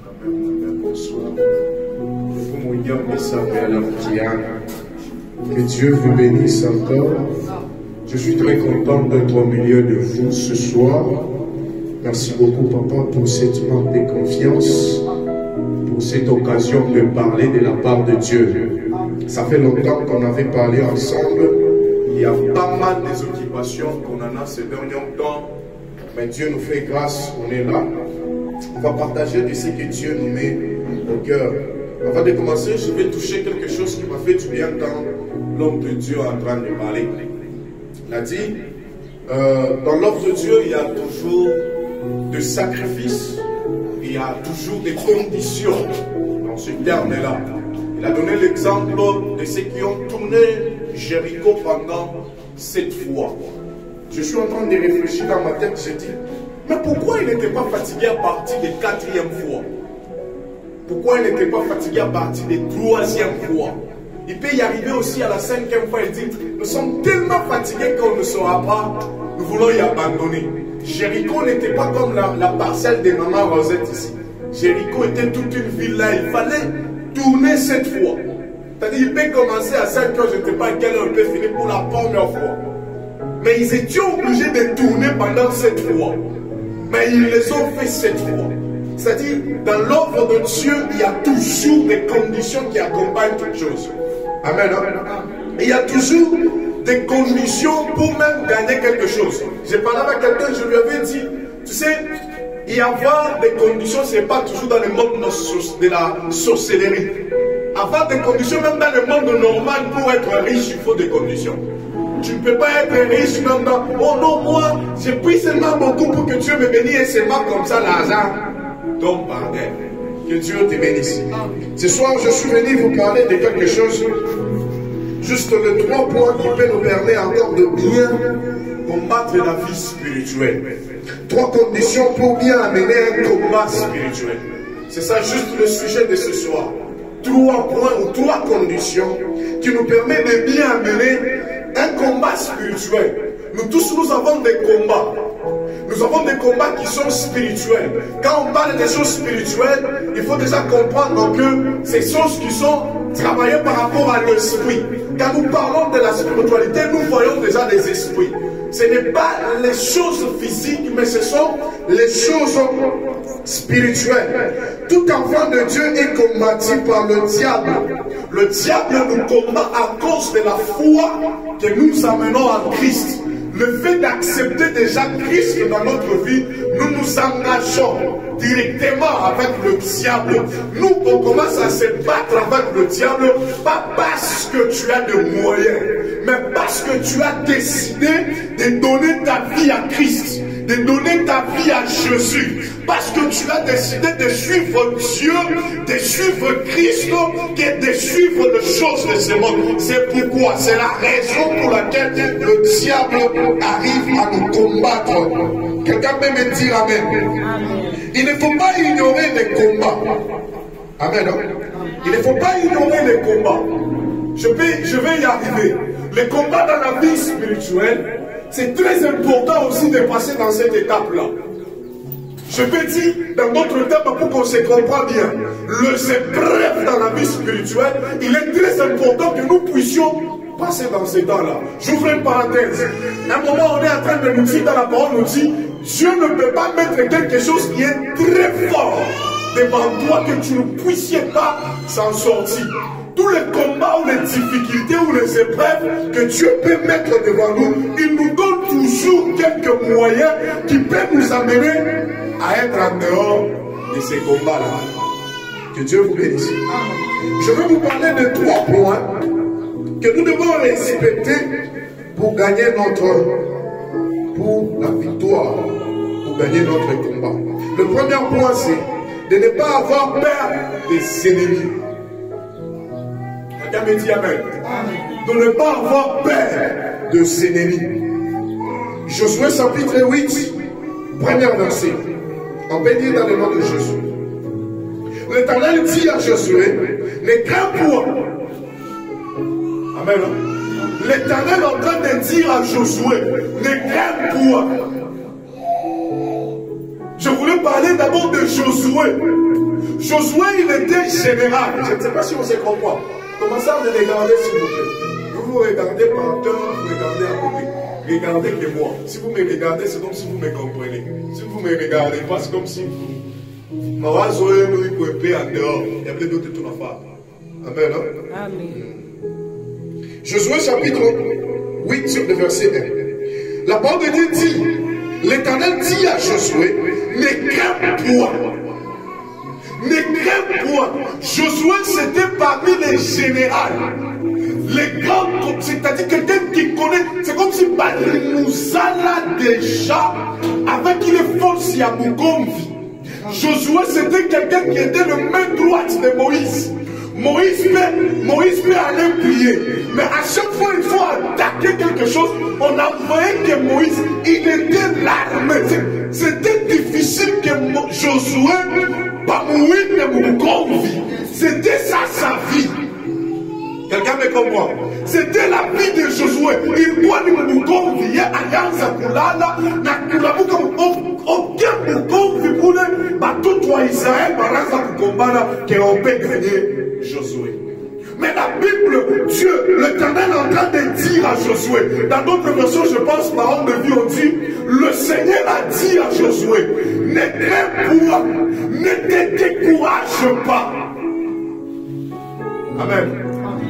Bonsoir. Que Dieu vous bénisse encore. Je suis très content d'être au milieu de vous ce soir. Merci beaucoup, Papa, pour cette marque de confiance, pour cette occasion de parler de la part de Dieu. Ça fait longtemps qu'on avait parlé ensemble. Il y a pas mal des occupations qu'on en a ces derniers temps. Mais Dieu nous fait grâce, on est là. On va partager de ce que Dieu nous met au cœur. Avant de commencer, je vais toucher quelque chose qui m'a fait du bien quand l'homme de Dieu est en train de parler. Il a dit, dans l'ordre de Dieu, il y a toujours des sacrifices, il y a toujours des conditions dans ce terme-là. Il a donné l'exemple de ceux qui ont tourné Jéricho pendant 7 fois. Je suis en train de réfléchir dans ma tête, je dis, mais pourquoi il n'était pas fatigué à partir de 4e fois? Pourquoi il n'était pas fatigué à partir de 3e fois? Il peut y arriver aussi à la 5e fois, il dit, nous sommes tellement fatigués qu'on ne saura pas, nous voulons y abandonner. Jéricho n'était pas comme la parcelle de Maman Rosette ici. Jéricho était toute une ville là, il fallait tourner 7 fois. C'est-à-dire, il peut commencer à 5 heures, je ne sais pas à quelle heure il peut finir pour la première fois. Mais ils étaient obligés de tourner pendant 7 fois. Mais ils les ont fait 7 fois. C'est-à-dire, dans l'œuvre de Dieu, il y a toujours des conditions qui accompagnent toute chose. Amen. Il y a toujours des conditions pour même gagner quelque chose. J'ai parlé avec quelqu'un, je lui avais dit, tu sais, y avoir des conditions, ce n'est pas toujours dans le monde de la sorcellerie. Avoir des conditions, même dans le monde normal, pour être riche, il faut des conditions. Tu ne peux pas être riche même dans, oh non, moi, j'ai pris seulement beaucoup pour que Dieu me bénisse et seulement comme ça l'argent tombe par terre. Que Dieu te bénisse. Ce soir, je suis venu vous parler de quelque chose, juste les 3 points qui peuvent nous permettre encore de bien combattre la vie spirituelle. 3 conditions pour bien amener un combat spirituel. C'est ça juste le sujet de ce soir. 3 points ou 3 conditions qui nous permettent de bien amener un combat spirituel. Nous tous, nous avons des combats. Nous avons des combats qui sont spirituels. Quand on parle des choses spirituelles, il faut déjà comprendre que ces choses qui sont travaillées par rapport à l'esprit. Quand nous parlons de la spiritualité, nous voyons déjà les esprits. Ce n'est pas les choses physiques, mais ce sont les choses spirituelles. Tout enfant de Dieu est combattu par le diable. Le diable nous combat à cause de la foi que nous amenons à Christ. Le fait d'accepter déjà Christ dans notre vie, nous nous engageons directement avec le diable. Nous, on commence à se battre avec le diable, pas parce que tu as des moyens, mais parce que tu as décidé de donner ta vie à Christ, de donner ta vie à Jésus, parce que tu as décidé de suivre Dieu, de suivre Christ, que de suivre les choses de ce monde. C'est pourquoi, c'est la raison pour laquelle le diable arrive à nous combattre. Quelqu'un peut me dire Amen. Il ne faut pas ignorer les combats. Amen. Il ne faut pas ignorer les combats. Je vais y arriver. Les combats dans la vie spirituelle, c'est très important aussi de passer dans cette étape-là. Je peux dire dans d'autres termes pour qu'on se comprenne bien. Les épreuves dans la vie spirituelle, il est très important que nous puissions passer dans ces temps-là. J'ouvre une parenthèse. À un moment, on est en train de nous dire dans la parole, on nous dit, Dieu ne peut pas mettre quelque chose qui est très fort devant toi que tu ne puisses pas s'en sortir. Tous les combats ou les difficultés ou les épreuves que Dieu peut mettre devant nous, il nous donne toujours quelques moyens qui peuvent nous amener à être en dehors de ces combats-là. Que Dieu vous bénisse. Je vais vous parler de 3 points que nous devons respecter pour gagner pour la victoire, pour gagner notre combat. Le premier point, c'est de ne pas avoir peur des ennemis. Quelqu'un me dit Amen. De ne pas avoir peur de ses ennemis. Josué chapitre 8, premier verset. On peut dire dans le nom de Jésus. L'Éternel dit à Josué, ne crains point. Amen. L'Éternel est en train de dire à Josué, ne crains point. Je voulais parler d'abord de Josué. Josué, il était général. Je ne sais pas si on se comprend. Commencez à me regarder, s'il vous plaît. Vous vous regardez par terre, vous regardez à côté. Regardez que moi. Si vous me regardez, c'est comme si vous me comprenez. Si vous ne me regardez pas, c'est comme si vous... Il y a plein d'autres tout l'affaire. Amen. Hein? Amen. Josué chapitre 8 sur le verset 1. La parole de Dieu dit, l'Éternel dit à Josué, ne crains point. Ne crains point. Josué, c'était parmi les généraux. Les grands, c'est-à-dire quelqu'un qui connaît, c'est comme si Balimuzala déjà, avec qui les forces à Mukomvi. Josué, c'était quelqu'un qui était le main droite de Moïse. Moïse peut aller prier. Mais à chaque fois, il faut attaquer quelque chose. On a voyé que Moïse, il était l'armée. C'était difficile que Josué, c'était ça sa vie. Quelqu'un me comprend? C'était la vie de Josué. Il doit nous convier alliance à Kulala. Aucun Mukomvi pour tout toi Israël, qu'on peut gagner Josué. Mais la Bible, Dieu, l'Éternel est en train de dire à Josué. Dans d'autres versions, je pense, parole de vie, on dit, le Seigneur a dit à Josué, ne crains point, ne te décourage pas. Amen.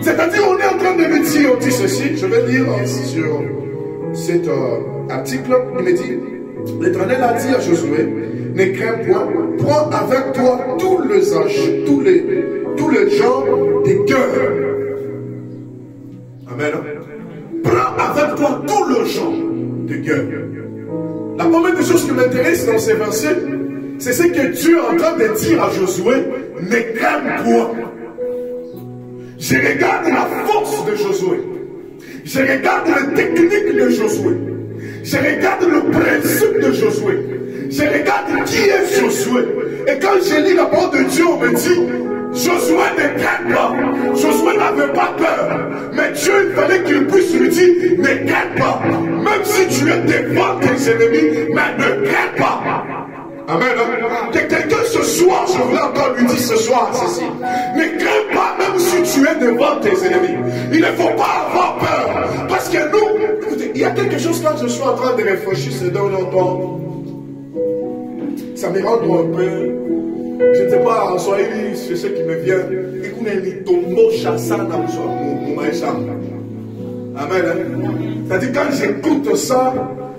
C'est-à-dire, on est en train de me dire, on dit ceci, je vais lire sur cet article, il me dit, l'Éternel a dit à Josué, ne crains point, prends avec toi tous les âges, tous les gens de cœur. Amen. Prends avec toi tous les gens de cœur. La première des choses qui m'intéresse dans ces versets, c'est ce que Dieu est en train de dire à Josué, ne crains point. Je regarde la force de Josué. Je regarde les techniques de Josué. Je regarde le principe de Josué. Je regarde qui est Josué. Et quand je lis la parole de Dieu, on me dit, Josué ne craint pas. Josué n'avait pas peur. Mais Dieu, il fallait qu'il puisse lui dire, ne crains pas. Même si tu es devant tes ennemis, mais ne crains pas. Amen. Que quelqu'un ce soir, je voulais encore lui dire ce soir ceci. Ne crains pas même si tu es devant tes ennemis. Il ne faut pas avoir peur. Parce que nous, écoutez, il y a quelque chose quand je suis en train de réfléchir ces derniers temps. Ça me rend un peu. Je ne sais pas, en Swahili, c'est ce qui me vient. Amen. C'est-à-dire quand j'écoute ça,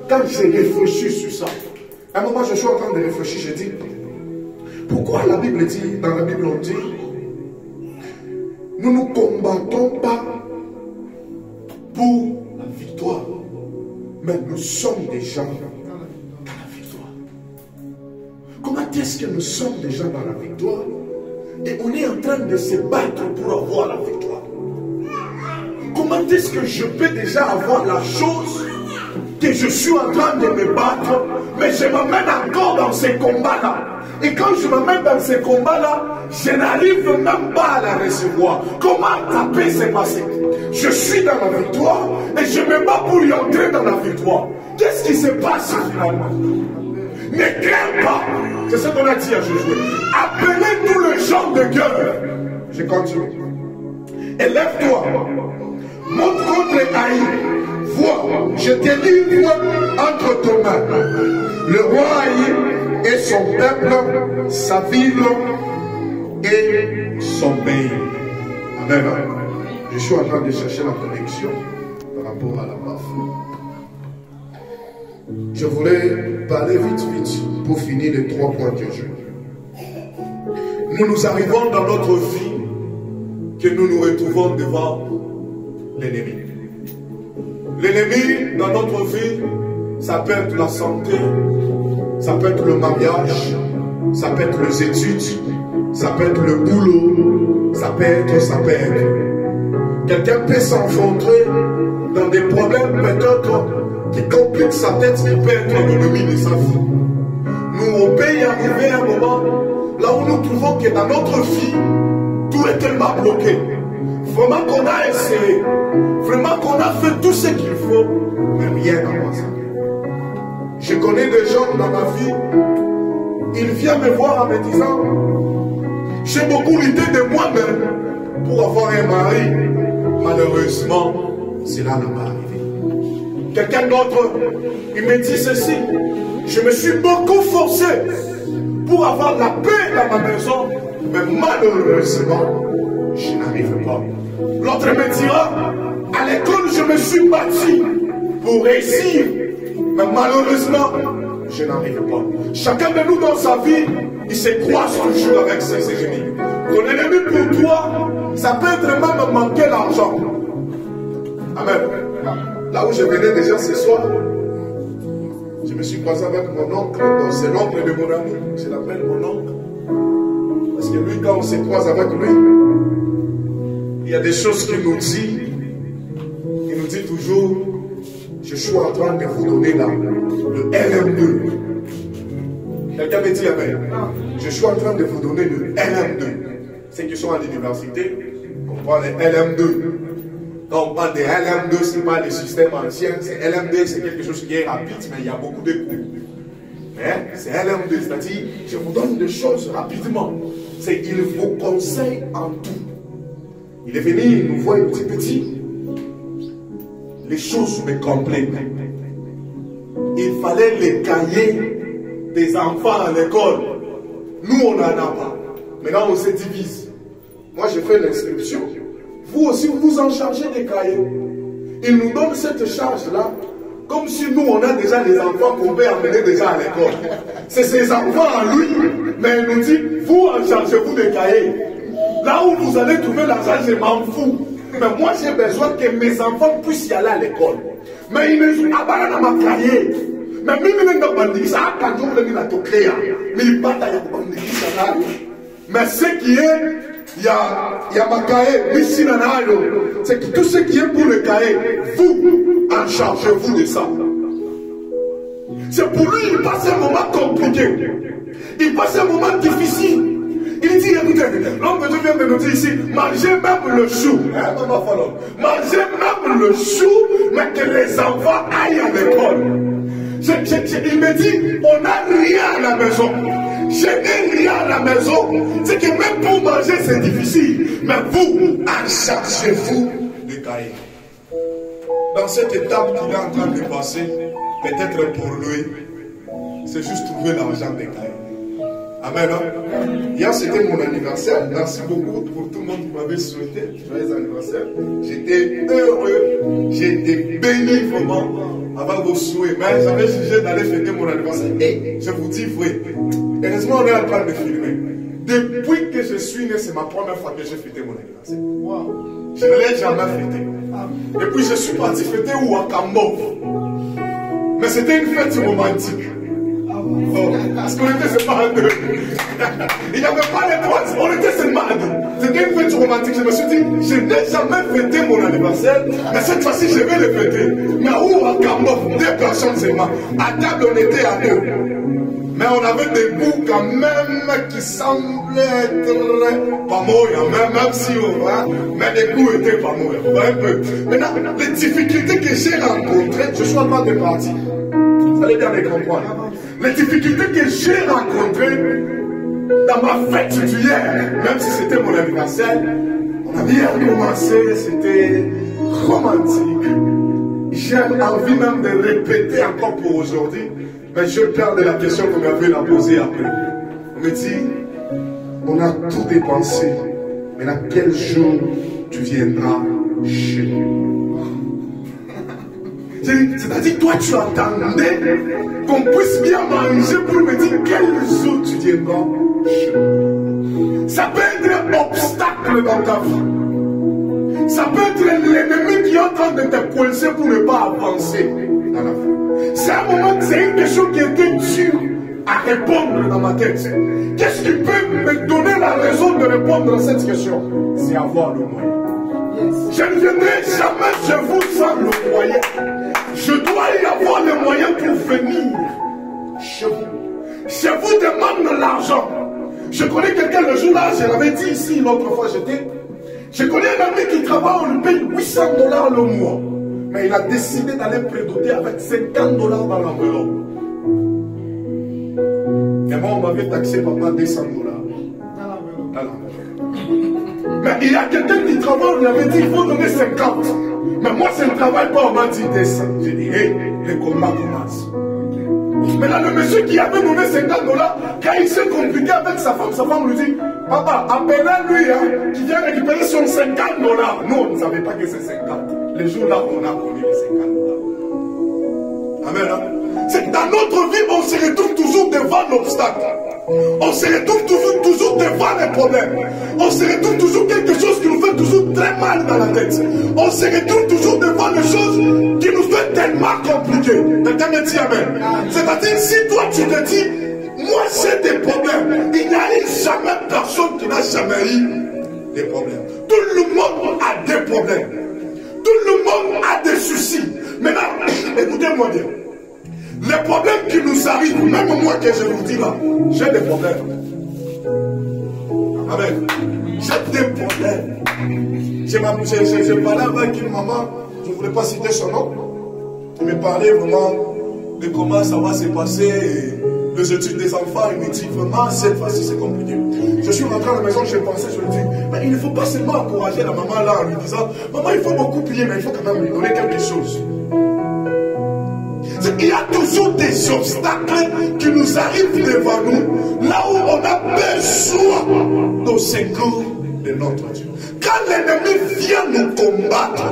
quand je réfléchis sur ça. À un moment, je suis en train de réfléchir, je dis, pourquoi la Bible dit, dans la Bible on dit, nous ne combattons pas pour la victoire, mais nous sommes déjà dans la victoire. Comment est-ce que nous sommes déjà dans la victoire et on est en train de se battre pour avoir la victoire? Comment est-ce que je peux déjà avoir la chose que je suis en train de me battre, mais je m'amène encore dans ces combats-là. Et quand je m'amène dans ces combats-là, je n'arrive même pas à la recevoir. Comment taper s'est passé? Je suis dans la victoire et je me bats pour y entrer dans la victoire. Qu'est-ce qui se passe finalement? Ne crains pas. C'est ce qu'on a dit à Josué. Appelez tous les gens de cœur. Je continue. Élève-toi. Monte contre Haï. Vois, je te livre entre tes mains. Le roi Haï et son peuple, sa ville et son pays. Amen. Je suis en train de chercher la connexion par rapport à la baffe. Je voulais parler vite pour finir les 3 points que j'ai. Nous arrivons dans notre vie que nous nous retrouvons devant l'ennemi. L'ennemi dans notre vie, ça peut être la santé, ça peut être le mariage, ça peut être les études, ça peut être le boulot, ça peut être. Quelqu'un peut s'enfondrer dans des problèmes peut-être qui compliquent sa tête, qui peut être l'ennemi de sa vie. Nous, on peut y arriver à un moment là où nous trouvons que dans notre vie, tout est tellement bloqué. Vraiment qu'on a essayé, vraiment qu'on a fait tout ce qu'il faut, mais rien n'a passé. Je connais des gens dans ma vie, ils viennent me voir en me disant, J'ai beaucoup lutté de moi-même pour avoir un mari. Malheureusement, cela n'a pas arrivé. Quelqu'un d'autre, il me dit ceci. Je me suis beaucoup forcé pour avoir la paix dans ma maison, mais malheureusement, je n'arrive pas. L'autre me dira, à l'école, je me suis battu pour réussir, mais malheureusement, je n'arrive pas. Chacun de nous dans sa vie, il se croise toujours avec ses ennemis. Ton ennemi pour toi, ça peut être même manquer l'argent. Amen. Là où je venais déjà ce soir, je me suis croisé avec mon oncle. C'est l'oncle de mon ami. Je l'appelle mon oncle. Parce que lui, quand on se croise avec lui, il y a des choses qu'il nous dit. Il nous dit toujours, je suis en train de vous donner là, le LM2. Quelqu'un me dit amen. Je suis en train de vous donner le LM2. Ceux qui sont à l'université, on parle de LM2. Quand on parle de LM2, ce n'est pas le système ancien. LM2, c'est quelque chose qui est rapide, mais il y a beaucoup de coûts. C'est LM2, c'est-à-dire, je vous donne des choses rapidement. C'est qu'il vous conseille en tout. Il est venu, il nous voit petit. Les choses me complaisent. Il fallait les cahiers des enfants à l'école. Nous, on n'en a pas. Maintenant, on se divise. Moi, j'ai fait l'inscription. Vous aussi, vous en chargez des cahiers. Il nous donne cette charge-là, comme si nous, on a déjà des enfants qu'on peut amener déjà à l'école. C'est ses enfants à lui, mais il nous dit, vous en chargez-vous des cahiers. Là où vous allez trouver l'argent, je m'en fous. Mais moi, j'ai besoin que mes enfants puissent y aller à l'école. Mais il me dit, ah bah là, ma cahier. Mais mais ce qui est, il y a ma cahier, c'est que tout ce qui est pour le cahier, vous en chargez-vous de ça. C'est pour lui, il passe un moment compliqué. Il passe un moment difficile. Il dit, écoutez, l'homme que je viens de nous dire ici, mangez même le chou. Mangez même le chou, mais que les enfants aillent à l'école. Il me dit, on n'a rien à la maison. Je n'ai rien à la maison. C'est que même pour manger, c'est difficile. Mais vous, en chargez-vous de cahier. Dans cette étape qu'il est en train de passer, peut-être pour lui, c'est juste trouver l'argent des cahiers. Amen. Hier, c'était mon anniversaire. Merci beaucoup pour tout le monde qui m'avait souhaité. Joyeux anniversaire. J'étais heureux. J'étais béni vraiment avec vos souhaits. Mais j'avais jugé d'aller fêter mon anniversaire. Et je vous dis vrai. Heureusement, on est en train de filmer. Depuis que je suis né, c'est ma première fois que j'ai fêté mon anniversaire. Wow. Je ne l'ai jamais fêté. Et puis, je suis parti fêter où à Cambodge. Mais c'était une fête romantique. Oh, parce qu'on était seulement à deux. Il n'y avait pas les trois, on était seulement à deux. C'était une fête romantique. Je me suis dit, je n'ai jamais fêté mon anniversaire, mais cette fois-ci, je vais le fêter. Mais où à Cambodge, 2 personnes seulement. À table, on était à 2. Mais on avait des goûts quand même qui semblaient être pas mauvais, même si on voit, mais les goûts étaient pas mauvais. Un peu. Maintenant, les difficultés que j'ai rencontrées, je suis en train de partir. Vous allez bien les comprendre. Les difficultés que j'ai rencontrées dans ma fête d'hier, même si c'était mon anniversaire, on a bien commencé, c'était romantique. J'ai envie même de répéter encore pour aujourd'hui, mais je parle de la question qu'on m'avait posée après. On me dit, on a tout dépensé, mais à quel jour tu viendras chez nous? C'est-à-dire, toi, tu attendais qu'on puisse bien manger pour me dire quel jour tu viendras chez nous. Ça peut être un obstacle dans ta vie. Ça peut être l'ennemi qui est en train de te coincer pour ne pas avancer dans la vie. C'est un moment, c'est une question qui était dure à répondre dans ma tête. Qu'est-ce qui peut me donner la raison de répondre à cette question? C'est avoir le moyen. Je ne viendrai jamais chez vous sans le moyen. Je dois y avoir les moyens pour venir chez vous. Je vous demande l'argent. Je connais quelqu'un le jour-là, je l'avais dit ici l'autre fois, je connais un ami qui travaille, on lui paye $800 le mois. Mais il a décidé d'aller prédoter avec $50 dans l'enveloppe. Et moi, on m'avait taxé pendant $200. Mais il y a quelqu'un qui travaille, on lui avait dit, il faut donner 50. Mais moi, je ne travaille pas, on m'a dit descends. J'ai dit, hé, le combat commence. Maintenant, le monsieur qui avait donné 50$, quand il s'est compliqué avec sa femme lui dit, papa, appelez-lui, hein, qui vient récupérer son 50$. Nous, on ne savait pas que c'est 50. Les jours là, on a connu les 50$. Amen. Hein? C'est que dans notre vie, on se retrouve toujours devant l'obstacle. On se retrouve toujours devant les problèmes. On se retrouve toujours quelque chose qui nous fait toujours très mal dans la tête. On se retrouve toujours devant les choses qui nous fait tellement compliquées. Quelqu'un me dit amen. C'est-à-dire, si toi tu te dis, moi j'ai des problèmes, il n'y a jamais personne qui n'a jamais eu des problèmes. Tout le monde a des problèmes. Tout le monde a des soucis. Maintenant, écoutez-moi bien. Les problèmes qui nous arrivent, même moi que je vous dis là, j'ai des problèmes. Amen. J'ai des problèmes. J'ai parlé avec une maman, je ne voulais pas citer son nom, qui me parlait vraiment de comment ça va se passer, les études des enfants. Il me dit vraiment, cette fois-ci c'est compliqué. Je suis rentré à la maison, je pensais, je lui dis, mais il ne faut pas seulement encourager la maman là en lui disant, maman il faut beaucoup prier, mais il faut quand même lui donner quelque chose. Il y a toujours des obstacles qui nous arrivent devant nous, là où on a besoin au secours de notre Dieu. Quand l'ennemi vient nous combattre,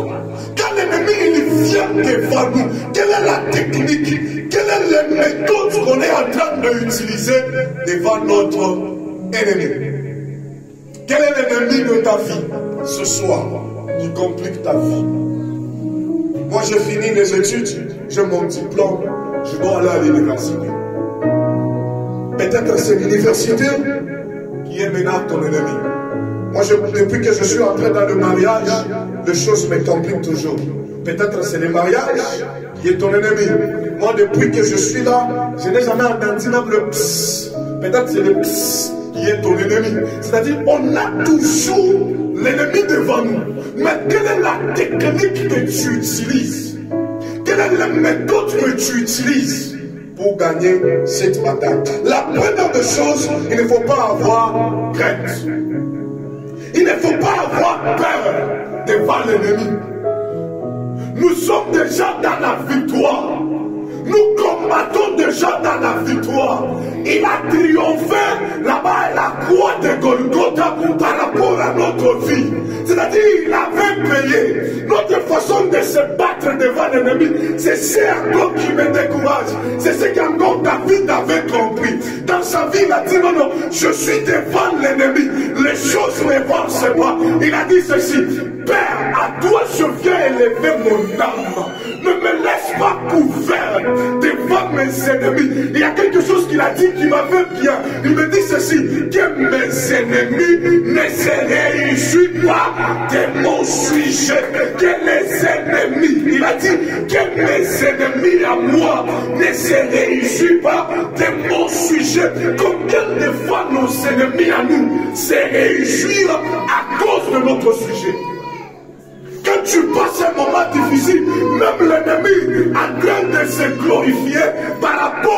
quand l'ennemi vient devant nous, quelle est la technique, quelle est la méthode qu'on est en train d'utiliser devant notre ennemi? Quel est l'ennemi de ta vie ce soir qui complique ta vie? Moi j'ai fini les études, j'ai mon diplôme, je dois aller à l'université. Peut-être c'est l'université qui est maintenant ton ennemi. Moi depuis que je suis entré dans le mariage, les choses me compliquent toujours. Peut-être c'est le mariage qui est ton ennemi. Moi depuis que je suis là, je n'ai jamais entendu même le psst. Peut-être c'est le psst qui est ton ennemi. C'est-à-dire on a toujours l'ennemi devant nous. Mais quelle est la technique que tu utilises? Quelle est la méthode que tu utilises pour gagner cette bataille? La première des choses, il ne faut pas avoir crainte. Il ne faut pas avoir peur devant l'ennemi. Nous sommes déjà dans la victoire. Nous combattons déjà dans la victoire. Il a triomphé là-bas à la croix de Golgotha par rapport à notre vie. C'est-à-dire il avait payé. Notre façon de se battre devant l'ennemi, c'est ce encore qui me décourage. C'est ce qu'encore David avait compris. Dans sa vie, il a dit non, non, je suis devant l'ennemi. Les choses ne n'avancent pas. Il a dit ceci, Père, à toi je viens élever mon âme. Ne me laisse pas couvert devant mes ennemis. Il y a quelque chose qu'il a dit qui m'a fait bien. Il me dit ceci, que mes ennemis ne se réussissent pas de mon sujet. Que les ennemis, il a dit que mes ennemis à moi ne se réussissent pas de mon sujet. Combien de fois nos ennemis à nous se réussissent à cause de notre sujet? Quand tu passes un moment difficile, même l'ennemi a train de se glorifier par rapport